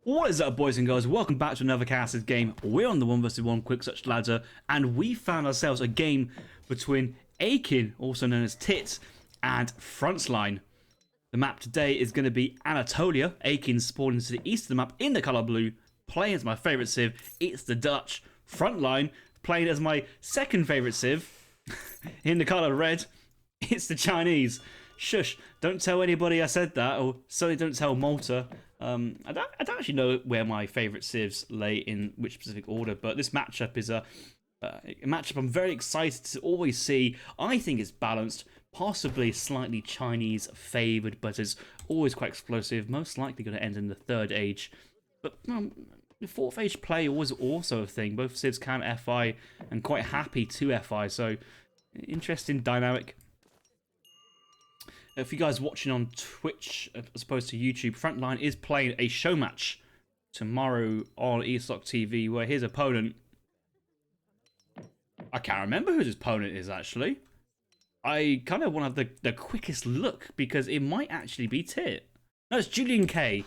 What is up, boys and girls? Welcome back to another casted game. We're on the 1v1 quick search ladder, and we found ourselves a game between Aykin, also known as Tit, and Frontline. The map today is going to be Anatolia. Aykin spawning to the east of the map in the colour blue, playing as my favourite civ. It's the Dutch. Frontline playing as my second favourite civ in the colour red. It's the Chinese. Shush, don't tell anybody I said that, or certainly don't tell Malta. I don't actually know where my favourite civs lay in which specific order, but this matchup is a matchup I'm very excited to always see. I think it's balanced, possibly slightly Chinese favoured, but it's always quite explosive, most likely going to end in the third age. But the fourth age play was also a thing. Both civs can FI and quite happy to FI, so interesting dynamic. If you guys watching on Twitch as opposed to YouTube, Frontline is playing a show match tomorrow on eStock TV where his opponent... I can't remember who his opponent is, actually. I kind of want to have the quickest look because it might actually be Tit. No, it's Julian K.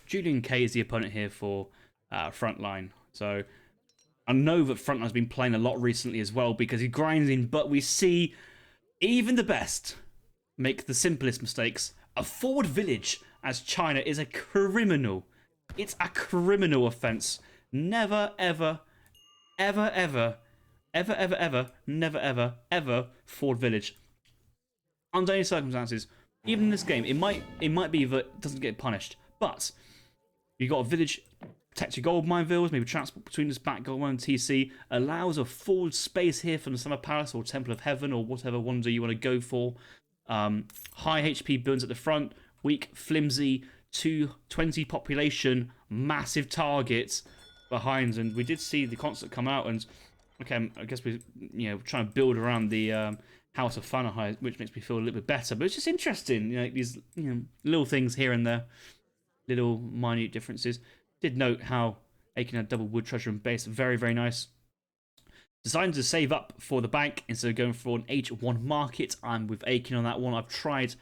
Julian K is the opponent here for Frontline. So I know that Frontline's been playing a lot recently as well because he grinds in, but we see even the best make the simplest mistakes. A forward village as China is a criminal. It's a criminal offense. Never, ever, ever, ever, ever, ever, ever, never, ever, ever forward village. Under any circumstances, even in this game, it might be that it doesn't get punished. But you got a village, protect your gold mine villas, maybe transport between this back gold mine and TC, allows a forward space here from the Summer Palace or Temple of Heaven or whatever wonder you want to go for. High HP builds at the front, weak, flimsy, 220 population, massive targets behind, and we did see the concert come out, and okay, I guess we're trying to build around the House of Fanaheim, which makes me feel a little bit better. But it's just interesting, these little things here and there, little minute differences. Did note how Aykin had double wood treasure and base, very very nice. Deciding to save up for the bank instead of going for an H1 market. I'm with Aykin on that one. I've tried,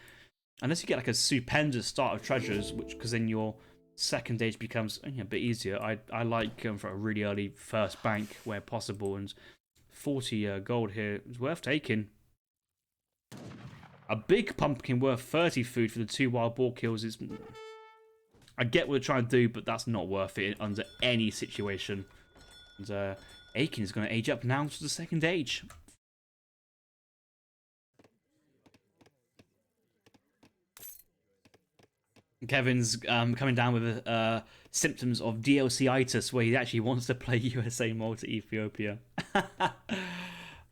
unless you get like a stupendous start of treasures, because then your second age becomes a bit easier. I like going for a really early first bank where possible, and 40 gold here is worth taking. A big pumpkin worth 30 food for the 2 wild boar kills is... I get what they're trying to do, but that's not worth it under any situation. And Aykin is going to age up now to the second age. Kevin's coming down with symptoms of DLC-itis, where he actually wants to play USA Malta Ethiopia.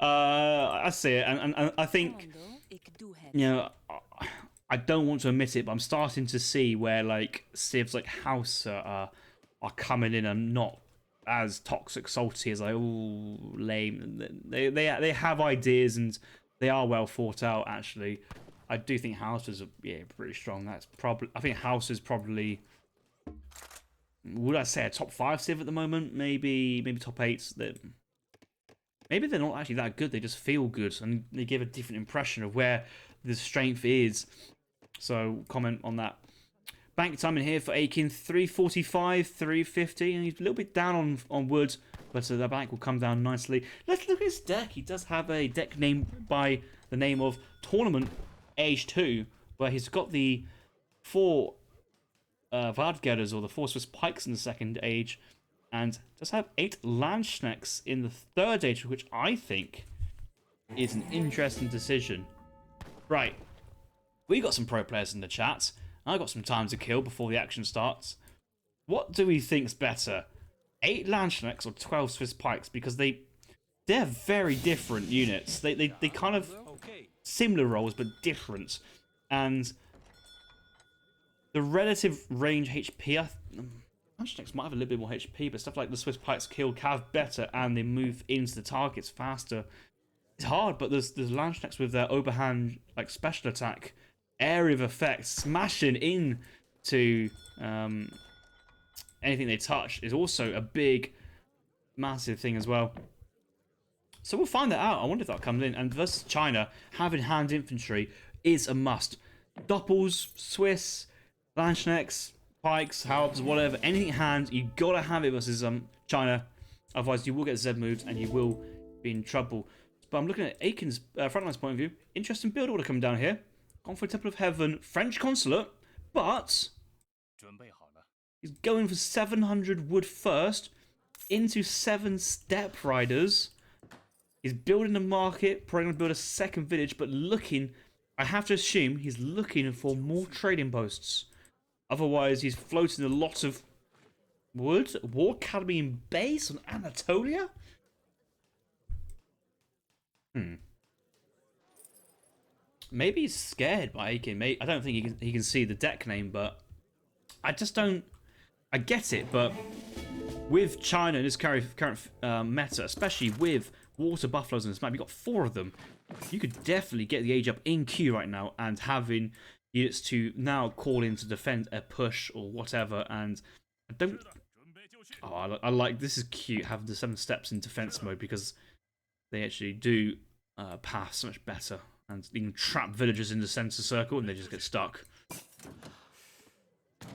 I see it, and I think, I don't want to admit it, but I'm starting to see where like civs like House are coming in and not as toxic salty as like, ooh, lame. They have ideas and they are well thought out. Actually, I do think House is pretty strong. That's probably, I think House is probably, would I say, a top 5 civ at the moment? Maybe top 8. That maybe they're not actually that good. They just feel good and they give a different impression of where the strength is. So comment on that. Bank time in here for Aykin, 345, 350, and he's a little bit down on wood, but the bank will come down nicely. Let's look at his deck. He does have a deck named by the name of Tournament Age 2, where he's got the 4 Vadgedders, or the 4 Swiss Pikes in the second age, and does have 8 Landsknecks in the third age, which I think is an interesting decision. Right, we got some pro players in the chat. I got some time to kill before the action starts. What do we think's better? 8 Landsknecks or 12 Swiss Pikes? Because they're very different units. They kind of similar roles but different. And the relative range HP, Landsknecks might have a little bit more HP, but stuff like the Swiss Pikes kill Cav better and they move into the targets faster. It's hard, but there's Landsknecks with their overhand like special attack, area of effect, smashing in to anything they touch is also a big, massive thing as well. So we'll find that out. I wonder if that comes in. And versus China, having hand infantry is a must. Doppels, Swiss, Landsknecks, Pikes, Halbs, whatever, anything in hand, you gotta have it versus China. Otherwise, you will get Z moved and you will be in trouble. But I'm looking at Aykin's Frontline's point of view. Interesting build order coming down here. Gone for Temple of Heaven, French Consulate, but he's going for 700 wood first into 7 step riders. He's building a market, probably going to build a second village, but looking, I have to assume, he's looking for more trading posts. Otherwise, he's floating a lot of wood. War Academy in base on Anatolia? Maybe he's scared by Aykin. I don't think he can see the deck name, but I just don't. I get it, but with China in this current meta, especially with water buffaloes in this map, you've got 4 of them. You could definitely get the age up in queue right now and having units to now call in to defend a push or whatever. And I don't. Oh, I like this is cute having the 7 steps in defense mode because they actually do pass so much better. And you can trap villagers in the center circle and they just get stuck.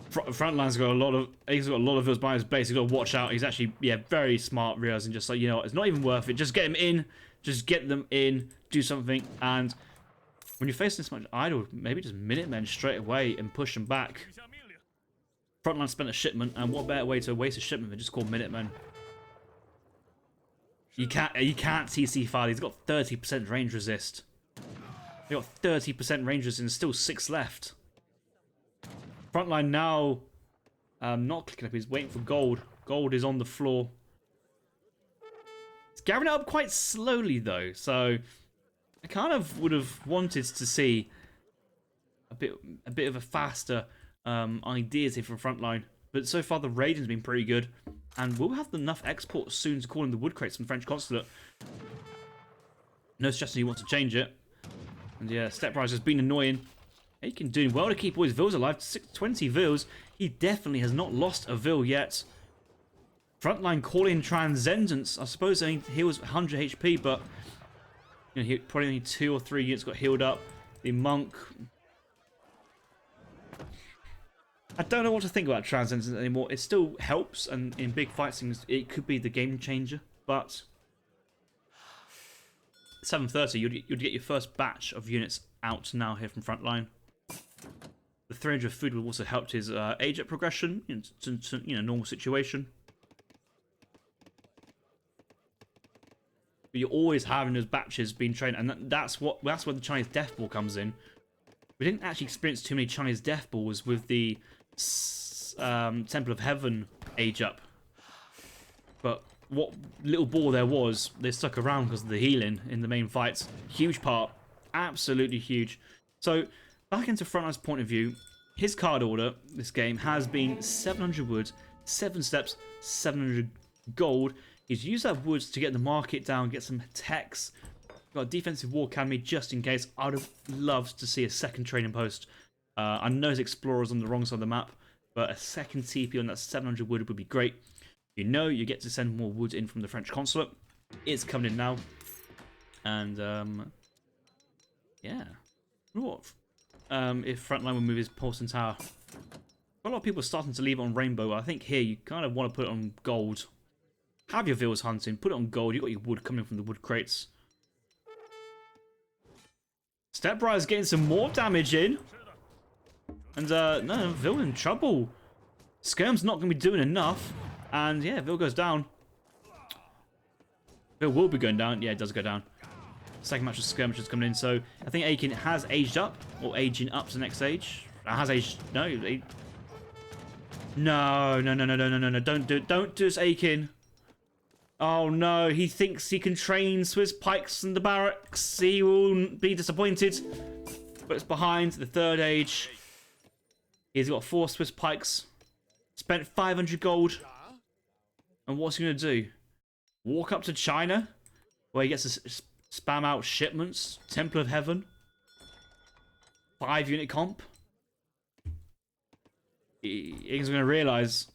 Frontline's got a lot of. He's got a lot of those by his base. He's got to watch out. He's actually very smart, realizing just like, you know, it's not even worth it. Just get him in. Just get them in. Do something. And when you're facing this much idle, maybe just Minutemen straight away and push them back. Frontline spent a shipment, and what better way to waste a shipment than just call Minutemen? You can't TC file. He's got 30% range resist. He got 30% range resist and still 6 left. Frontline now, not clicking up. He's waiting for gold. Gold is on the floor. It's gathering it up quite slowly though, so I kind of would have wanted to see a bit of a faster ideas here from Frontline. But so far the raiding's been pretty good, and we'll have enough exports soon to call in the wood crates from the French consulate. No suggestion he wants to change it. And yeah, Steprise has been annoying. Aykin doing well to keep all his vills alive. 20 vills. He definitely has not lost a vill yet. Frontline calling Transcendence. I suppose he was 100 HP, but you know, he probably only 2 or 3 units got healed up. The monk. I don't know what to think about Transcendence anymore. It still helps, and in big fights, it could be the game changer. But 7:30, you'd get your first batch of units out now here from Frontline. The 300 food will also help his age up progression to normal situation. But you're always having those batches being trained, and that's where the Chinese Death Ball comes in. We didn't actually experience too many Chinese Death Balls with the Temple of Heaven age up, but what little ball there was, they stuck around because of the healing in the main fights. Huge part, absolutely huge. So back into Frontline's point of view, his card order this game has been 700 wood, 7 steps, 700 gold. He's used that wood to get the market down, get some techs. Got a defensive war academy just in case. I'd have loved to see a second training post. I know his explorer's on the wrong side of the map, but a second TP on that 700 wood would be great. You know you get to send more wood in from the French consulate. It's coming in now. And, yeah. What? If Frontline will move his Porcelain Tower. A lot of people are starting to leave it on Rainbow. I think here you kind of want to put it on gold. Have your vills hunting, put it on gold. You've got your wood coming from the wood crates. Steprise getting some more damage in. And, no, Vil in trouble. Skirm's not going to be doing enough. And, yeah, Vil goes down. Vil will be going down. Yeah, it does go down. Second match of skirmishes coming in. So, I think Aykin has aged up. Or aging up to the next stage. Has aged... No. No. Don't do this, Aykin. Oh, no. He thinks he can train Swiss Pikes in the barracks. He will be disappointed. But it's behind the 3rd age. He's got 4 Swiss Pikes. Spent 500 gold. And what's he going to do? Walk up to China? Where he gets to spam out shipments? Temple of Heaven? 5 unit comp? He's going to realise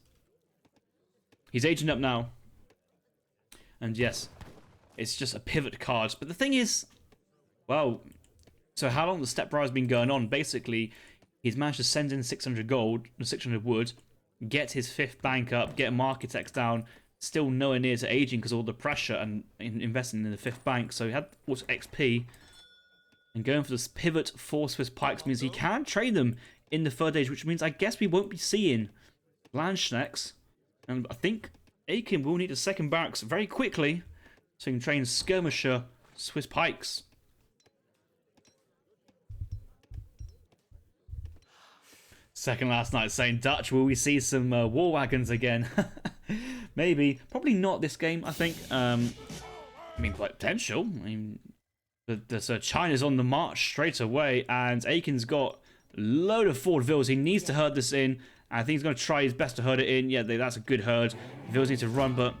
he's aging up now. And yes, it's just a pivot card. But the thing is, well, so how long the step rise has been going on? Basically, he's managed to send in 600 gold, 600 wood, get his 5th bank up, get Marketechs down. Still nowhere near to Aykin because of all the pressure and investing in the 5th bank. So he had also XP. And going for this pivot for Swiss Pikes means he can train them in the 3rd age, which means I guess we won't be seeing Landschnecks. And I think Aykin will need a 2nd barracks very quickly so he can train Skirmisher Swiss Pikes. Second last night saying, Dutch, will we see some war wagons again? Maybe. Probably not this game, I think. I mean, potential. I mean, China's on the march straight away, and Aykin's got a load of forward vills. He needs to herd this in. I think he's going to try his best to herd it in. Yeah, that's a good herd. Vills need to run, but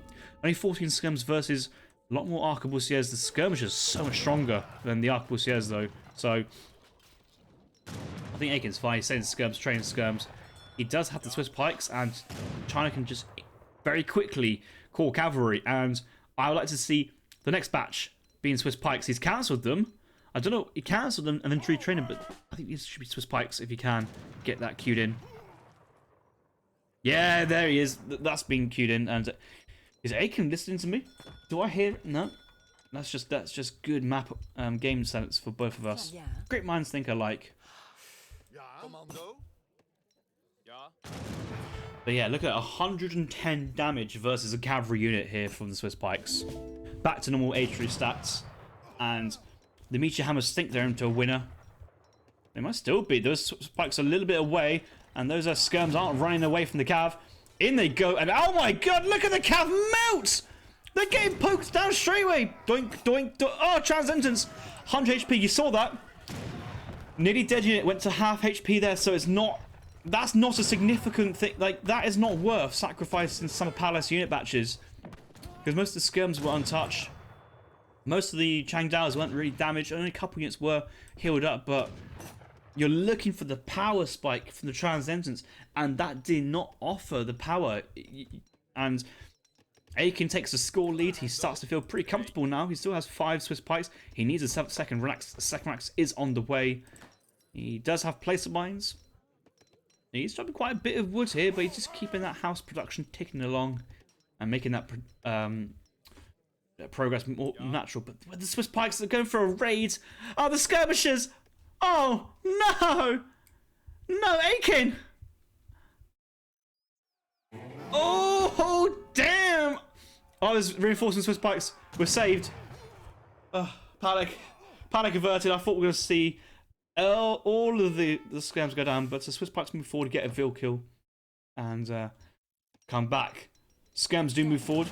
only 14 skirms versus a lot more arquebusiers. The skirmishers are so much stronger than the arquebusiers, though. So I think Aykin's fine. He's sending skirms, training skirms. He does have the Swiss Pikes, and China can just very quickly call cavalry. And I would like to see the next batch being Swiss Pikes. He's cancelled them. I don't know. He cancelled them and then retrained them, but I think these should be Swiss Pikes if he can get that queued in. Yeah, there he is. That's been queued in. And is Aykin listening to me? Do I hear it? No. That's just good map game sense for both of us. Great minds think alike. But yeah, look at 110 damage versus a cavalry unit here from the Swiss Pikes. Back to normal H3 stats. And the Meteor Hammers think they're into a winner. They might still be. Those Swiss Pikes are a little bit away. And those skirms aren't running away from the cav. In they go. And oh my god, look at the cav melt! They're getting poked down straight away. Doink, doink, doink. Oh, Transcendence. 100 HP. You saw that. Nearly dead unit went to half HP there. So it's not... That's not a significant thing. Like, that is not worth sacrificing Summer Palace unit batches. Because most of the skirms were untouched. Most of the Changdaos weren't really damaged. Only a couple units were healed up. But you're looking for the power spike from the Transcendence. And that did not offer the power. And Aykin takes the score lead. He starts to feel pretty comfortable now. He still has 5 Swiss Pikes. He needs a 2nd relax. The 2nd relax is on the way. He does have placer mines. He's dropping quite a bit of wood here, but he's just keeping that house production ticking along and making that progress more natural. But the Swiss Pikes are going for a raid. Oh, the skirmishers! Oh, no! No, Aykin! Oh, damn! Oh, there's reinforcing Swiss Pikes. We're saved. Panic. Panic averted. I thought we were going to see all of the skirms go down, but the Swiss Pikes move forward to get a Vil kill and come back. Skirms do move forward.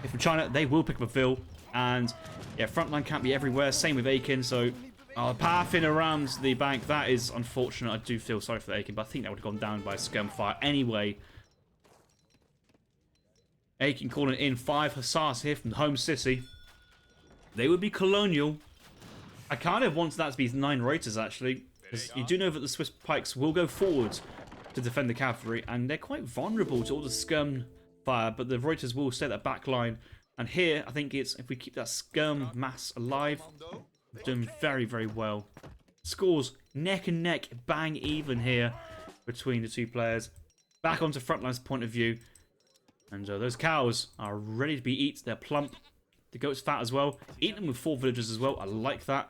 If from China, they will pick up a Vil, and yeah, Frontline can't be everywhere. Same with Aykin, so pathing around the bank, that is unfortunate. I do feel sorry for Aykin, but I think that would have gone down by a skirm fire anyway. Aykin calling in 5 Hussars here from the home city. They would be colonial. I kind of wanted that to be 9 Reuters, actually. Because you do know that the Swiss Pikes will go forward to defend the cavalry. And they're quite vulnerable to all the skirm fire. But the Reuters will stay at that back line. And here, I think it's if we keep that skirm mass alive, we're doing very, very well. Scores neck and neck, bang even here between the 2 players. Back onto Frontline's point of view. And those cows are ready to be eaten. They're plump. The goat's fat as well. Eat them with 4 villagers as well. I like that.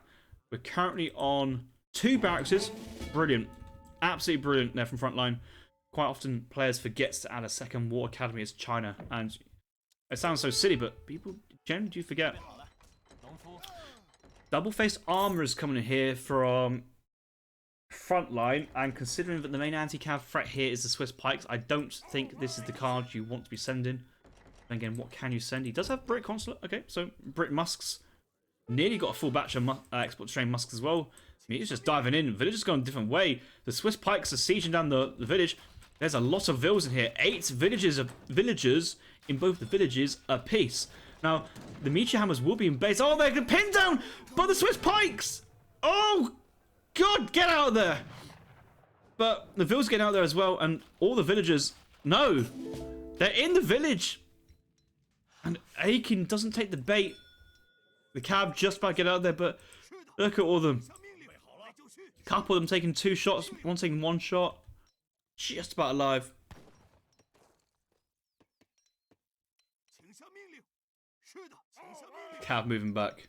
We're currently on 2 barracks. Brilliant. Absolutely brilliant there from Frontline. Quite often players forget to add a 2nd war academy as China. And it sounds so silly, but people generally do forget. Double-faced armor is coming in here from Frontline. And considering that the main anti-cav threat here is the Swiss Pikes, I don't think this is the card you want to be sending. And again, what can you send? He does have Brit Consulate. Okay, so Brit Musks. Nearly got a full batch of export trained Musks as well. I mean, he's just diving in. Village has gone a different way. The Swiss Pikes are sieging down the village. There's a lot of vills in here. 8 villagers in both the villages apiece. Now, the Meteor Hammers will be in base. Oh, they're pinned down by the Swiss Pikes. Oh, God, get out of there. But the vills get out there as well. And all the villagers, no, they're in the village. And Aykin doesn't take the bait. The cab just about to get out there, but look at all of them. A couple of them taking 2 shots, one taking 1 shot. Just about alive. Cav moving back.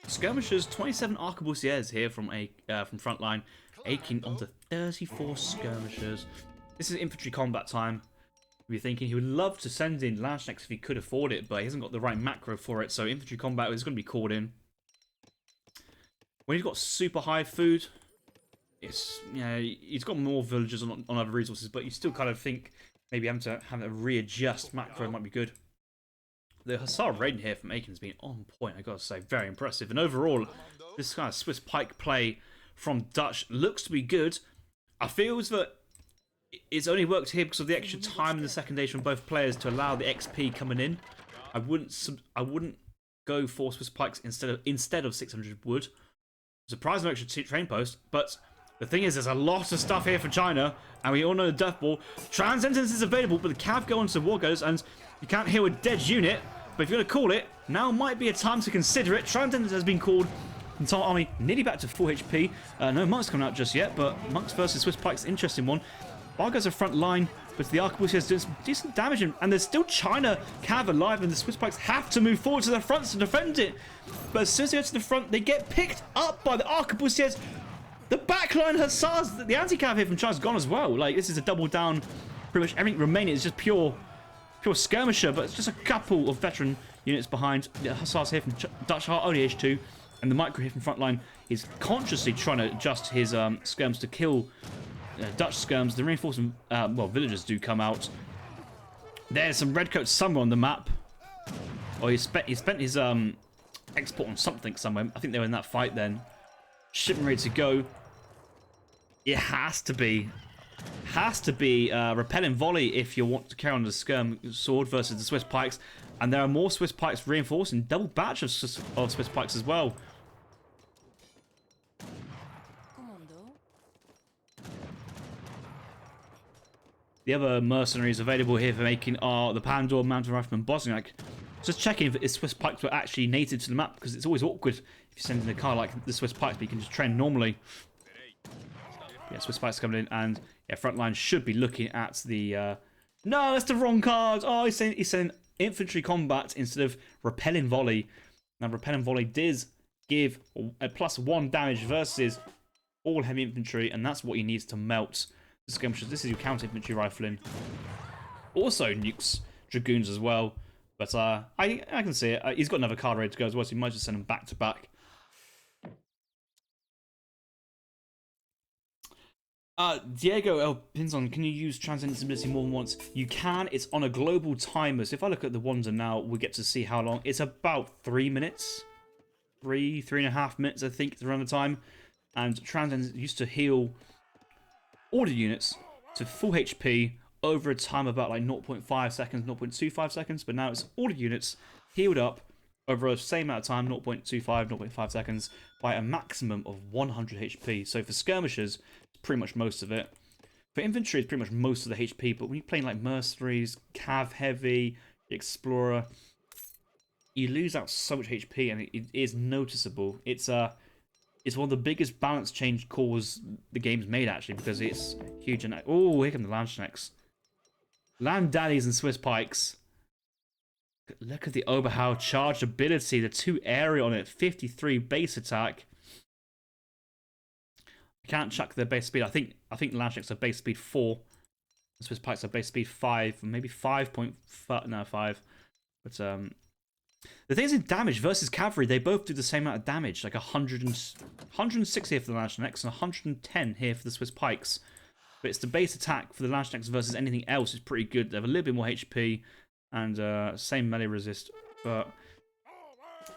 Skirmishes, 27 arquebusiers here from Frontline. Aykin onto 34 skirmishers. This is infantry combat time. You're thinking he would love to send in Landsknechts if he could afford it, but he hasn't got the right macro for it, so infantry combat is going to be called in. When he's got super high food, it's, you know, he's got more villagers on other resources, but you still kind of think maybe having to readjust macro might be good. The Hussar raiding here from Aykin has been on point, I gotta say, very impressive. And overall, this kind of Swiss Pike play from Dutch looks to be good. I feel that it's only worked here because of the extra time in the second stage from both players to allow the XP coming in. I wouldn't go for Swiss Pikes instead of 600 wood. Surprising no extra train post, but the thing is, there's a lot of stuff here for China, and we all know the Death Ball. Transcendence is available, but the Cav go onto War Goes, and you can't heal a dead unit. But if you're going to call it, now might be a time to consider it. Transcendence has been called. Entire army nearly back to full HP. No monks coming out just yet, but monks versus Swiss Pikes, interesting one. Vargo's a front line, but the arquebusiers doing some decent damage, and there's still China Cav alive, and the Swiss Pikes have to move forward to their fronts to defend it. But as soon as they go to the front, they get picked up by the arquebusiers. The backline Hussars, the anti-Cav here from China's gone as well. Like, this is a double down. Pretty much everything remaining is just pure skirmisher, but it's just a couple of veteran units behind. The Hussars here from Dutch are only H2, and the micro here from Frontline is consciously trying to adjust his skirms to kill Dutch skirms. The reinforcement, villagers do come out. There's some redcoats somewhere on the map. Or he spent his export on something somewhere. I think they were in that fight then. Shipment ready to go. It has to be repelling volley if you want to carry on the skirm sword versus the Swiss Pikes, and there are more Swiss Pikes reinforcing, double batch of Swiss Pikes as well. The other mercenaries available here for making are the Pandor, Mountain Rifleman, Bosniak. Just checking if Swiss Pikes were actually native to the map, because it's always awkward if you send in a car like the Swiss Pikes, but you can just train normally. Yeah, Swiss Pikes coming in, and yeah, Frontline should be looking at the... No, that's the wrong card! Oh, he's saying infantry combat instead of repelling volley. Now, repelling volley does give a +1 damage versus all heavy infantry, and that's what he needs to melt the skirmishers. This is your counter infantry rifling. Also nukes dragoons as well, but I can see it. He's got another card ready to go as well, so you might just send him back to back. Diego El Pinzon, can you use Transcendence ability more than once? You can. It's on a global timer. So if I look at the Wanzer now, we get to see how long. It's about 3 minutes. 3.5 minutes, I think, around the time. And Transcendence used to heal order units to full HP over a time of about like 0.5 seconds, 0.25 seconds. But now it's order units healed up over the same amount of time, 0.25, 0.5 seconds, by a maximum of 100 HP. So for skirmishers, it's pretty much most of it. For infantry, it's pretty much most of the HP, but when you're playing like mercenaries, cav heavy, explorer, you lose out so much HP, and it is noticeable. It's one of the biggest balance change calls the game's made, actually, because it's huge. And oh, here come the Landsknechts. Land Daddies and Swiss Pikes. Look at the Oberhau charged ability, the 2 area on it, 53 base attack. You can't chuck their base speed. I think Landsknechts are base speed 4. The Swiss Pikes are base speed 5, maybe 5.5. No, 5. But the thing is, in damage versus cavalry, they both do the same amount of damage, like 106 here for the Landsknechts and 110 here for the Swiss Pikes. But it's the base attack for the Landsknechts versus anything else is pretty good. They have a little bit more HP and same melee resist, but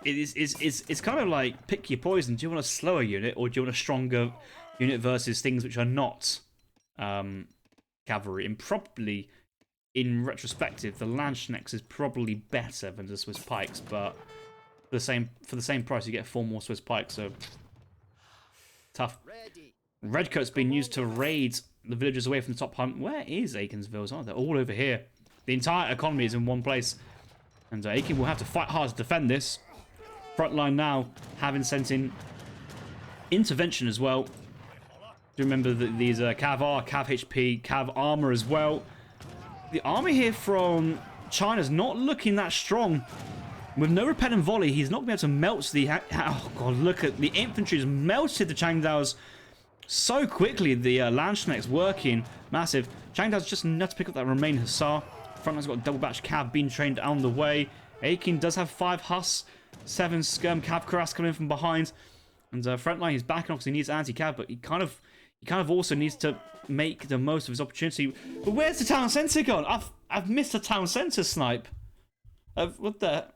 it's kind of like pick your poison. Do you want a slower unit or do you want a stronger unit versus things which are not cavalry? And probably, in retrospective, the Landsknechts is probably better than the Swiss Pikes, but for the same price, you get 4 more Swiss Pikes, so tough. Redcoat's been used to raid the villagers away from the top hunt. Where is Aykin's villas? Oh, they're all over here. The entire economy is in one place, and Aykin will have to fight hard to defend this. Frontline now having sent in intervention as well. Do remember that these Cav R, Cav HP, Cav armor as well. The army here from China's not looking that strong. With no repellent volley, he's not going to be able to melt the... Oh, God, look at the infantry's melted the Changdaos so quickly. The Landsknecht's working. Massive. Changdao's just enough to pick up that remaining Hussar. Frontline's got a double batch cav being trained on the way. Aykin does have 5 Huss, 7 Skirm cav cuirass coming in from behind. And Frontline, he's backing off because he needs anti-cav, but he kind of also needs to make the most of his opportunity. But where's the town centre gone? I've missed a town centre snipe. What the...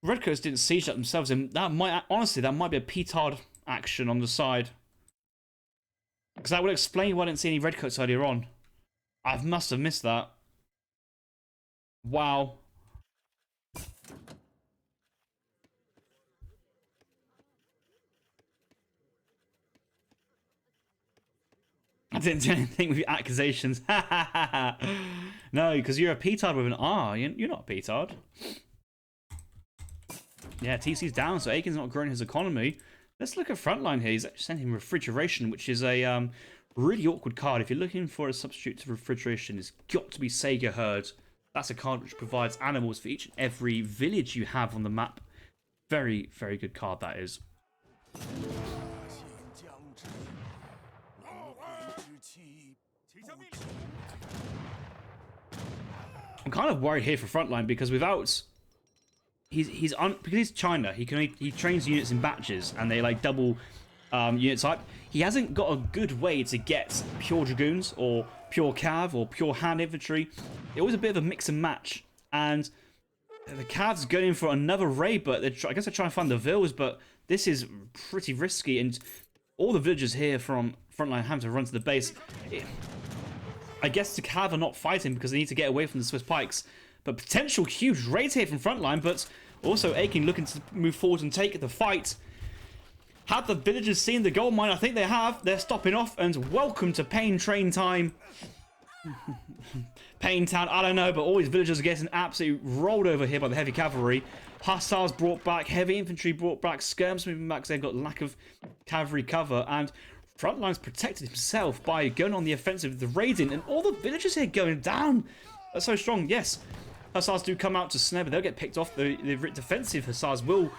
Redcoats didn't siege that themselves, and that might, honestly, that might be a petard action on the side. Because that would explain why I didn't see any Redcoats earlier on. I must have missed that. Wow. I didn't do anything with your accusations. No, because you're a petard with an R. You're not a petard. Yeah, TC's down, so Aykin's not growing his economy. Let's look at Frontline here. He's actually sent him Refrigeration, which is a really awkward card. If you're looking for a substitute to Refrigeration, it's got to be Sega Herd. That's a card which provides animals for each and every village you have on the map. Very, very good card, that is. I'm kind of worried here for Frontline because without... because he's China, he trains units in batches and they like double unit type. He hasn't got a good way to get pure dragoons or pure cav or pure hand infantry. It was a bit of a mix and match, and the cavs going in for another raid, but I guess they're trying to find the vills, but this is pretty risky, and all the villagers here from Frontline have to run to the base. I guess the cav are not fighting because they need to get away from the Swiss Pikes. But potential huge raids here from Frontline, but also Aykin looking to move forward and take the fight. Have the villagers seen the gold mine? I think they have. They're stopping off, and welcome to Pain Train time. Pain Town, I don't know, but all these villagers are getting absolutely rolled over here by the heavy cavalry. Hussars brought back, heavy infantry brought back, skirms moving back because they've got lack of cavalry cover, and Frontline's protected himself by going on the offensive with the raiding, and all the villagers here going down. That's so strong, yes. Hussars do come out to snare, but they'll get picked off. The defensive Hussars will...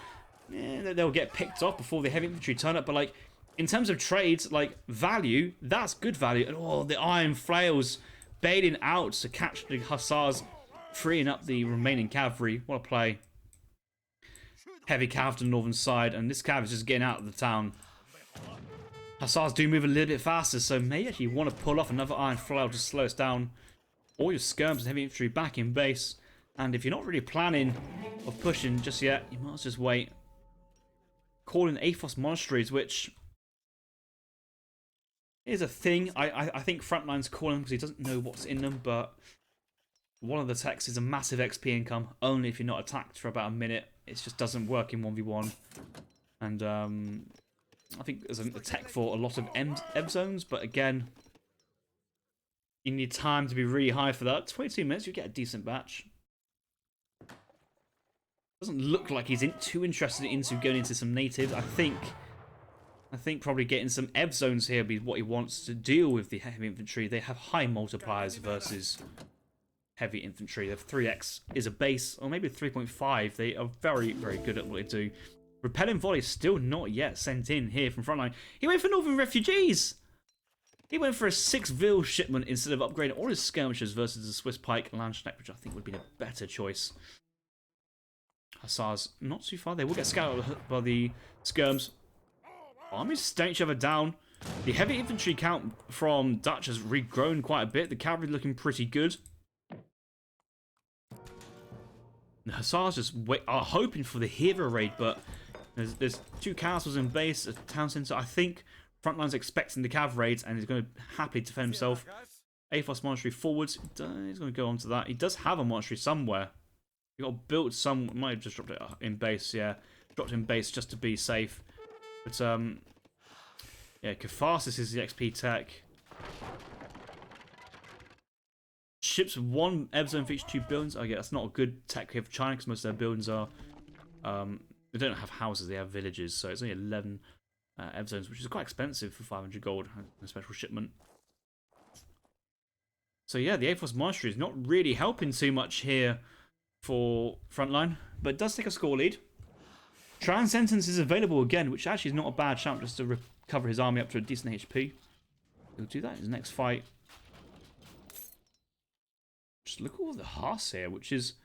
they'll get picked off before the heavy infantry turn up. But, like, in terms of trades, like, value, that's good value. And, oh, the iron flails baiting out to catch the Hussars, freeing up the remaining cavalry. What a play. Heavy cav to the northern side, and this cav is just getting out of the town. Hussars do move a little bit faster, so may actually want to pull off another iron flail to slow us down. All your skirms and heavy infantry back in base. And if you're not really planning of pushing just yet, you might just wait. Calling Athos monasteries, which is a thing. I think Frontline's calling because he doesn't know what's in them, but one of the techs is a massive XP income, only if you're not attacked for about a minute. It just doesn't work in 1v1. And I think there's a tech for a lot of EV zones, but again, you need time to be really high for that. 22 minutes, you get a decent batch. Doesn't look like he's too interested into going into some natives. I think probably getting some EV zones here would be what he wants to deal with the heavy infantry. They have high multipliers versus heavy infantry. They have 3x is a base, or maybe 3.5. They are very, very good at what they do. Repellent volley still not yet sent in here from Frontline. He went for Northern Refugees! He went for a 6-vil shipment instead of upgrading all his skirmishes versus the Swiss Pike Landsknecht, which I think would be a better choice. Hussars not too far. They will get scouted by the skirms. Armies stare each other down. The heavy infantry count from Dutch has regrown quite a bit. The cavalry looking pretty good. The Hussars just are hoping for the hero raid, but there's 2 castles in base, a town centre. I think Frontline's expecting the cav raids and he's going to happily defend himself. Athos monastery forwards. He's going to go on to that. He does have a monastery somewhere. He got built some. Might have just dropped it in base. Yeah, dropped in base just to be safe. But yeah, Catharsis is the XP tech. Ships 1 EV zone for each 2 buildings. Oh yeah, that's not a good tech here for China because most of their buildings are. They don't have houses; they have villages. So it's only 11 EV zones, which is quite expensive for 500 gold and a special shipment. So yeah, the A-Force Monastery is not really helping too much here for Frontline, but it does take a score lead. Transcendence is available again, which actually is not a bad shout just to recover his army up to a decent HP. He'll do that in his next fight. Just look at all the Haas here, which is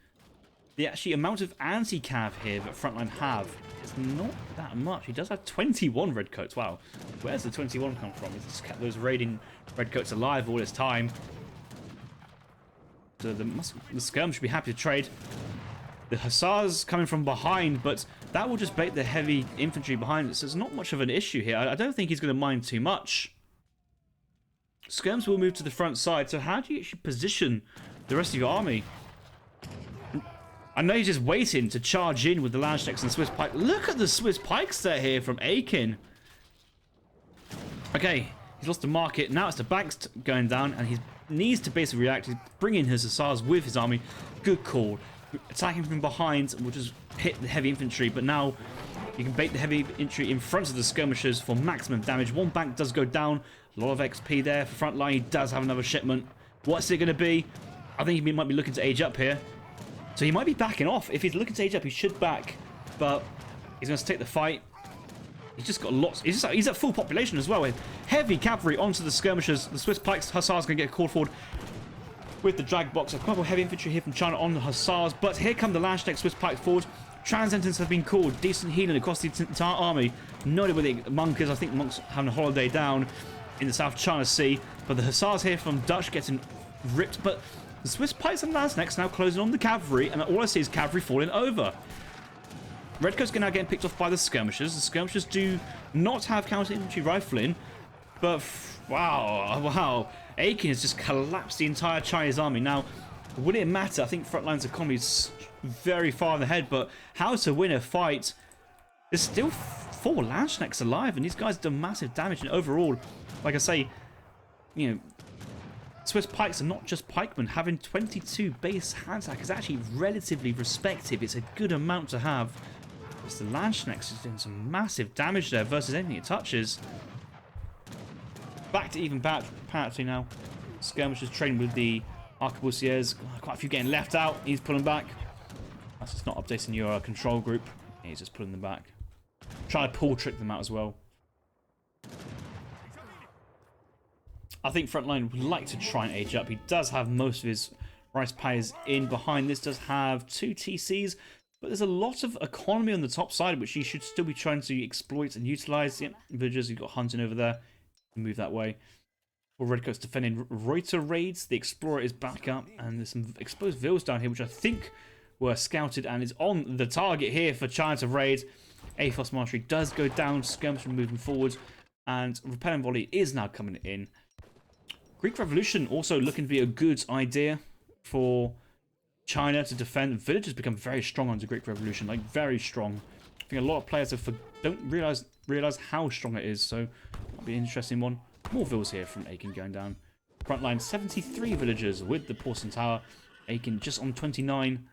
the actually amount of anti-cav here that Frontline have. It's not that much. He does have 21 redcoats. Wow. Where's the 21 come from? He's just kept those raiding redcoats alive all this time. So the skirm should be happy to trade. The Hussars coming from behind, but that will just bait the heavy infantry behind it. So it's not much of an issue here. I don't think he's going to mind too much. Skirms will move to the front side. So how do you actually position the rest of your army? I know he's just waiting to charge in with the Landsknechts and Swiss Pike. Look at the Swiss Pikes set here from Aykin. Okay, he's lost the market. Now it's the banks going down, and he needs to basically react. He's bringing his Hussars with his army. Good call. Attacking from behind will just hit the heavy infantry, but now you can bait the heavy infantry in front of the skirmishers for maximum damage. One bank does go down. A lot of XP there for Frontline. He does have another shipment. What's it going to be? I think he might be looking to age up here. So he might be backing off. If he's looking to age up, he should back. But he's going to take the fight. He's just got lots. He's at full population as well. With heavy cavalry onto the skirmishers. The Swiss Pikes, Hussars going to get called forward with the drag box. A couple of heavy infantry here from China on the Hussars. But here come the Landsknecht Swiss Pikes forward. Transcendence have been called. Decent healing across the entire army. No idea where the monk is. I think monk's having a holiday down in the South China Sea. But the Hussars here from Dutch getting ripped. But the Swiss Pikes and Landsknechts now closing on the cavalry. And all I see is cavalry falling over. Redcoats are now getting picked off by the skirmishers. The skirmishers do not have counter-infantry rifling. But wow. Aykin has just collapsed the entire Chinese army. Now, would it matter? I think Frontline's economy is very far ahead. But how to win a fight? There's still 4 Landsknechts alive. And these guys do massive damage. And overall, like I say, you know, Swiss Pikes are not just pikemen. Having 22 base hand attack is actually relatively respective. It's a good amount to have. It's the Landsknechts is doing some massive damage there versus anything it touches. Back to even parity now. Skirmishers training with the arquebusiers. Quite a few getting left out. He's pulling back. That's just not updating your control group. He's just pulling them back. Trying to pull trick them out as well. I think Frontline would like to try and age up. He does have most of his rice pies in behind. This does have 2 TCs, but there's a lot of economy on the top side, which he should still be trying to exploit and utilize. Yep, villagers, you've got hunting over there. Move that way. Well, Redcoat's defending Reuter raids. The Explorer is back up, and there's some exposed villas down here, which I think were scouted and is on the target here for China to raid. A-Force Monastery does go down. Skirmisher moving forward, and Repelling Volley is now coming in. Greek Revolution also looking to be a good idea for China to defend. Villagers become very strong under Greek Revolution, like very strong. I think a lot of players don't realize how strong it is, so that'll be an interesting one. More villas here from Aykin going down. Frontline 73 villagers with the Porcelain Tower. Aykin just on 29.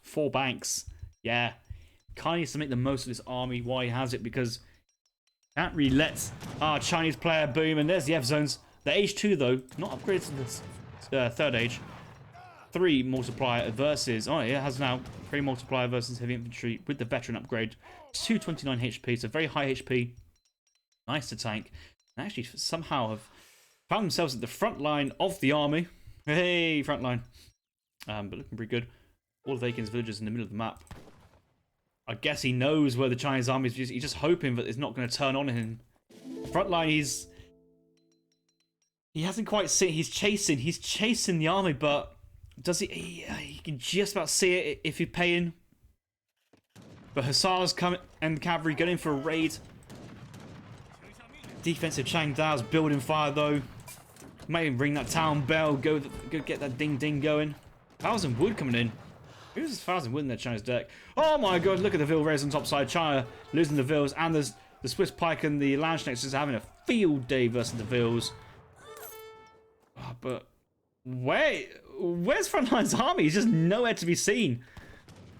4 banks. Yeah. Kai needs to make the most of this army while he has it, because can't really let our Chinese player boom. And there's the F-zones. The age 2 though, not upgraded to the 3rd age. 3 multiplier versus, oh yeah, it has now 3 multiplier versus heavy infantry with the veteran upgrade. 229 HP, so very high HP. Nice to tank. And actually somehow have found themselves at the front line of the army. Hey, front line. But looking pretty good. All of Aykin's villagers in the middle of the map. I guess he knows where the Chinese army is. He's just hoping that it's not going to turn on him. Front line, he hasn't quite seen. He's chasing the army, but does he can just about see it if you pay in. But Hussars come and the cavalry get in for a raid. Defensive Changdao's building fire though. Might even ring that town bell. Go get that ding ding going. 1,000 wood coming in. Who's 1,000 wood in their Chinese deck? Oh my god! Look at the Ville raise on top side. China losing the Villes, and there's the Swiss Pike and the Landsknechts is having a field day versus the Villes. Oh, but where's Frontline's army? He's just nowhere to be seen.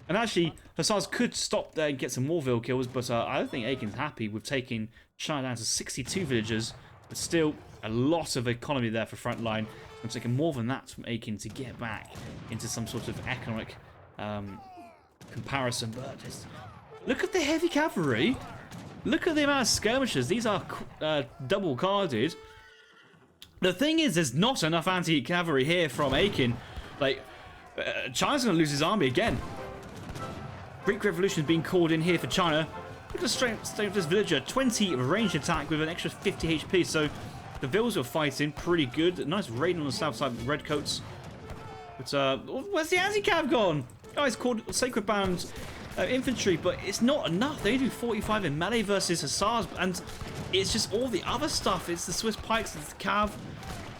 And actually, Hussars could stop there and get some more Ville kills, but I don't think Aykin's happy with taking China down to 62 villagers. But still, a lot of economy there for Frontline. I'm taking more than that from Aykin to get back into some sort of economic comparison. But just look at the heavy cavalry. Look at the amount of skirmishes. These are double carded. The thing is, there's not enough anti-cavalry here from Aykin. Like, China's going to lose his army again. Greek Revolution is being called in here for China. Look at the strength of this villager. 20 range attack with an extra 50 HP. So the Vils are fighting pretty good. Nice raid on the south side with Redcoats. But where's the anti-cav gone? Oh, it's called Sacred Band Infantry, but it's not enough. They do 45 in melee versus Hussars, and it's just all the other stuff. It's the Swiss Pikes, it's the cav.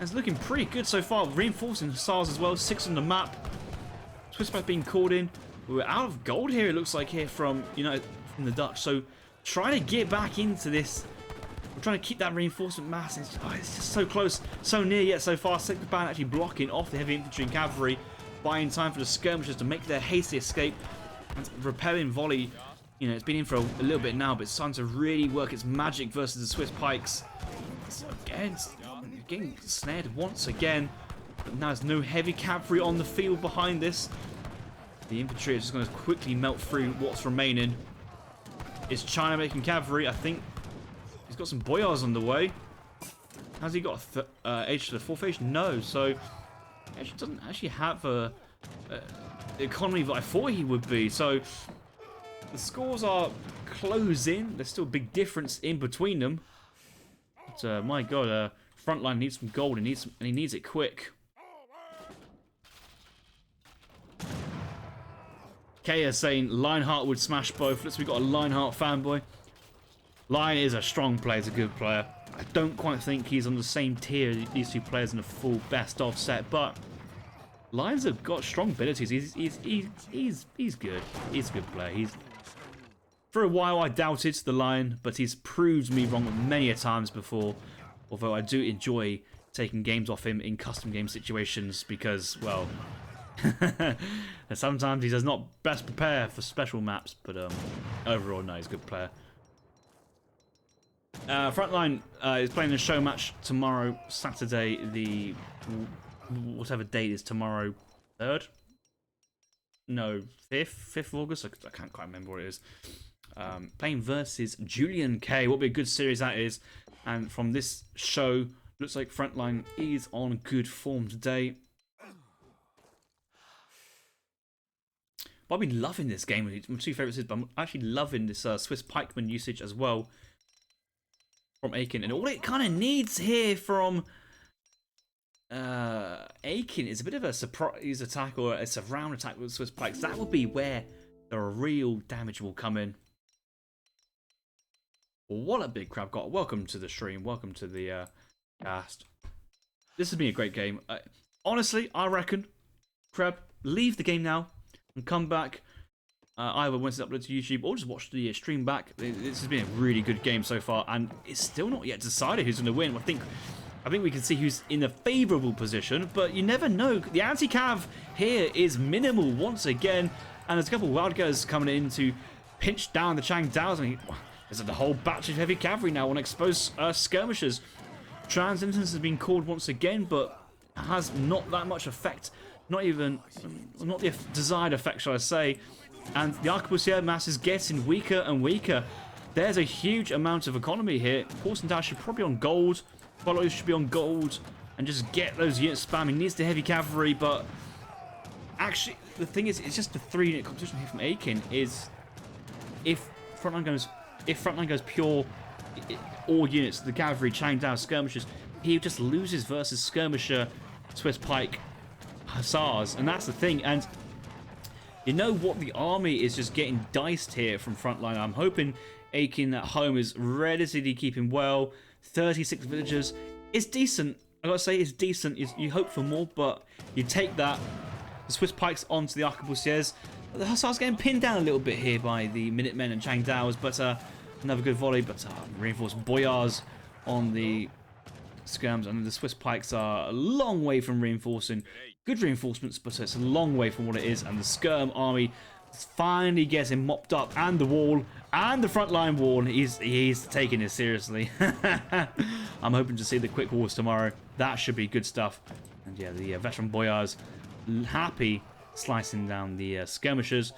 It's looking pretty good so far. Reinforcing Hussars as well. 6 on the map. Swiss Pikes being called in. We're out of gold here, it looks like, here from, you know, from the Dutch. So trying to get back into this. We're trying to keep that reinforcement mass. It's just so close, so near yet so far. Sacred Band actually blocking off the heavy infantry and cavalry, buying time for the skirmishers to make their hasty escape. And repelling volley, you know, it's been in for a little bit now, but it's starting to really work its magic versus the Swiss Pikes. So again, getting snared once again. But now there's no heavy cavalry on the field behind this. The infantry is just going to quickly melt through what's remaining. Is China making cavalry? I think he's got some boyars on the way. Has he got age to the fourth age? No. So he actually doesn't actually have a economy that I thought he would be. So the scores are closing. There's still a big difference in between them. But my God, Frontline needs some gold. He needs it quick. Kaya saying Lionheart would smash both. Let's we got a Lionheart fanboy. Lion is a strong player, he's a good player. I don't quite think he's on the same tier these two players in a full best of set, but Lions have got strong abilities. He's good. He's a good player. For a while I doubted the Lion, but he's proved me wrong many a times before. Although I do enjoy taking games off him in custom game situations because, well, sometimes he does not best prepare for special maps, but overall, no, he's a good player. Frontline is playing a show match tomorrow, Saturday, the whatever date is tomorrow, 3rd? No, 5th of August? I can't quite remember what it is. Playing versus Julian K. What would be a good series that is. And from this show, looks like Frontline is on good form today. But I've been loving this game. My two favourites is, but I'm actually loving this Swiss Pikeman usage as well from Aykin. And all it kind of needs here from Aykin is a bit of a surprise attack or a surround attack with Swiss Pikes. That would be where the real damage will come in. What a big crab got. Welcome to the stream. Welcome to the cast. This has been a great game. Honestly, I reckon, Crab, leave the game now and come back either once it's uploaded to YouTube or just watch the stream back. This has been a really good game so far, and it's still not yet decided who's going to win. I think we can see who's in a favourable position, but you never know. The anti-cav here is minimal once again, and there's a couple of wildgunners coming in to pinch down the Changdaos. And there's a whole batch of heavy cavalry now on exposed skirmishers. Transcendence has been called once again, but has not that much effect. Not the desired effect, shall I say. And the Arquebusier mass is getting weaker and weaker. There's a huge amount of economy here. Porcentail should probably be on gold. Follows should be on gold. And just get those units spamming. Needs the heavy cavalry, but actually, the thing is, it's just a 3-unit competition here from Aykin. Is if Frontline goes pure, all units, the cavalry, Changdao, skirmishers, he just loses versus skirmisher, Swiss Pike, Hussars, and that's the thing. And you know what? The army is just getting diced here from Frontline. I'm hoping Aykin at home is relatively keeping well. 36 villagers. It's decent. I gotta say, it's decent. You hope for more, but you take that. The Swiss Pikes onto the Arquebusiers. The Hussars getting pinned down a little bit here by the Minutemen and Changdaos, but another good volley. But reinforced boyars on the skirms, and the Swiss Pikes are a long way from reinforcing. Good reinforcements, but it's a long way from what it is. And the skirm army is finally getting mopped up, and the wall, and the frontline wall. He's taking it seriously. I'm hoping to see the quick walls tomorrow. That should be good stuff. And yeah, the veteran boyars happy slicing down the skirmishers.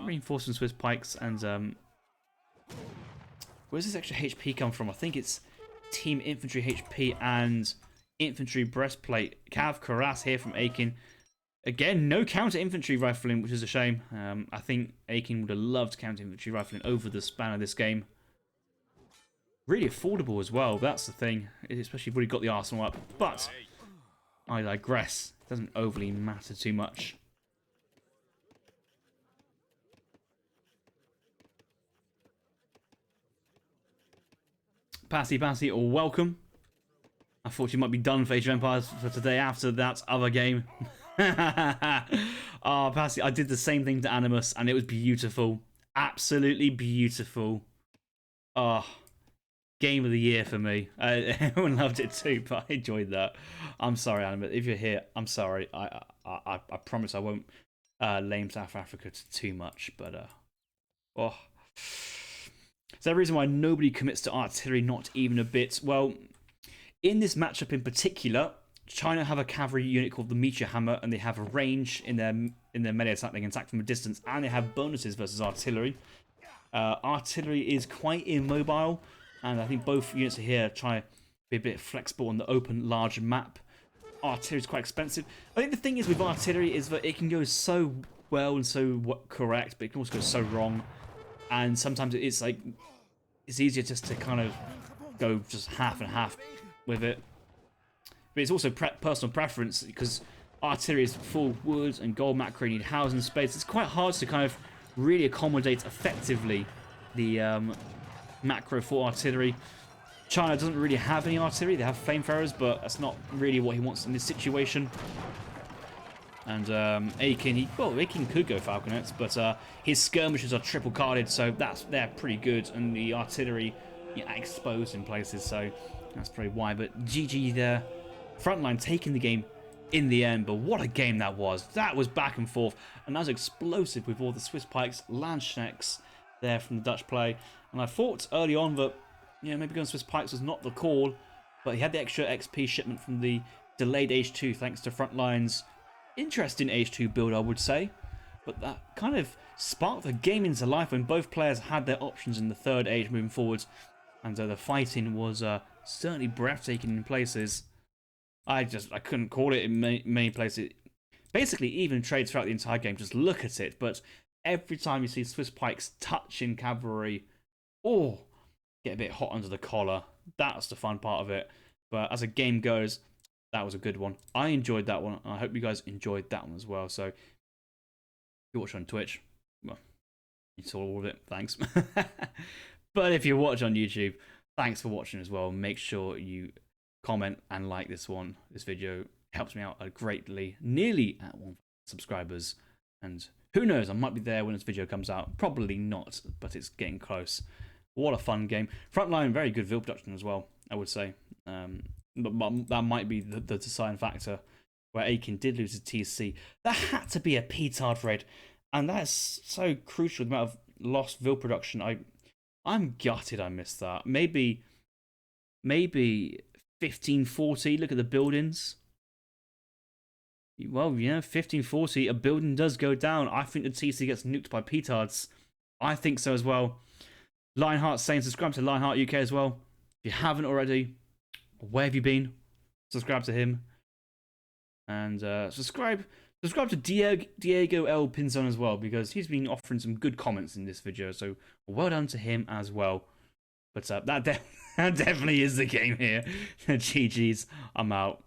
Reinforcing Swiss Pikes. And where's this extra HP come from? I think it's Team Infantry HP and Infantry Breastplate. Cav Karas here from Aykin. Again, no counter infantry rifling, which is a shame. I think Aykin would have loved counter infantry rifling over the span of this game. Really affordable as well, that's the thing. Especially if you've already got the arsenal up. But I digress. It doesn't overly matter too much. Passy, or welcome. I thought you might be done for Age of Empires for today after that other game. Oh, Passy, I did the same thing to Animus and it was beautiful. Absolutely beautiful. Oh, game of the year for me. Everyone loved it too, but I enjoyed that. I'm sorry, Animus. If you're here, I'm sorry. I promise I won't lame South Africa too much, but oh. Is there a reason why nobody commits to artillery? Not even a bit. Well, in this matchup in particular, China have a cavalry unit called the Meteor Hammer, and they have a range in their melee attack. They can attack from a distance, and they have bonuses versus artillery. Artillery is quite immobile, and I think both units here try to be a bit flexible on the open, large map. Artillery is quite expensive. I think the thing is with artillery is that it can go so well and so correct, but it can also go so wrong. And sometimes it's like it's easier just to kind of go just half and half with it. But it's also personal preference because artillery is full wood and gold macro, you need housing space. It's quite hard to kind of really accommodate effectively the macro for artillery. China doesn't really have any artillery. They have flamethrowers, but that's not really what he wants in this situation. And Aykin, Aykin could go Falconets, but his skirmishes are triple carded, so they're pretty good, and the artillery exposed in places, so that's probably why. But GG there. Frontline taking the game in the end, but what a game that was. That was back and forth, and that was explosive with all the Swiss Pikes, Landsknecks there from the Dutch play. And I thought early on that maybe going Swiss Pikes was not the call, but he had the extra XP shipment from the delayed H2 thanks to Frontline's interesting H2 build, I would say. But that kind of sparked the game into life when both players had their options in the third age moving forwards. And the fighting was certainly breathtaking in places. I couldn't call it in many places. Basically, even trades throughout the entire game, just look at it. But every time you see Swiss Pikes touching cavalry, get a bit hot under the collar. That's the fun part of it. But as a game goes, that was a good one. I enjoyed that one. I hope you guys enjoyed that one as well. So, if you watch on Twitch, well, you saw all of it. Thanks. But if you watch on YouTube, thanks for watching as well. Make sure you comment and like this video. It helps me out greatly. Nearly at 1,000 subscribers. And who knows, I might be there when this video comes out. Probably not, but it's getting close. What a fun game. Frontline, very good build production as well, I would say. But that might be the deciding factor where Aykin did lose his TC. That had to be a petard raid, and that is so crucial. The amount of lost Vil production. I'm gutted I missed that. Maybe 1540. Look at the buildings. Well, 1540. A building does go down. I think the TC gets nuked by petards. I think so as well. Lionheart saying subscribe to Lionheart UK as well. If you haven't already, where have you been? Subscribe to him. And subscribe to Diego L. Pinzon as well, because he's been offering some good comments in this video. So well done to him as well. But that definitely is the game here. GG's. I'm out.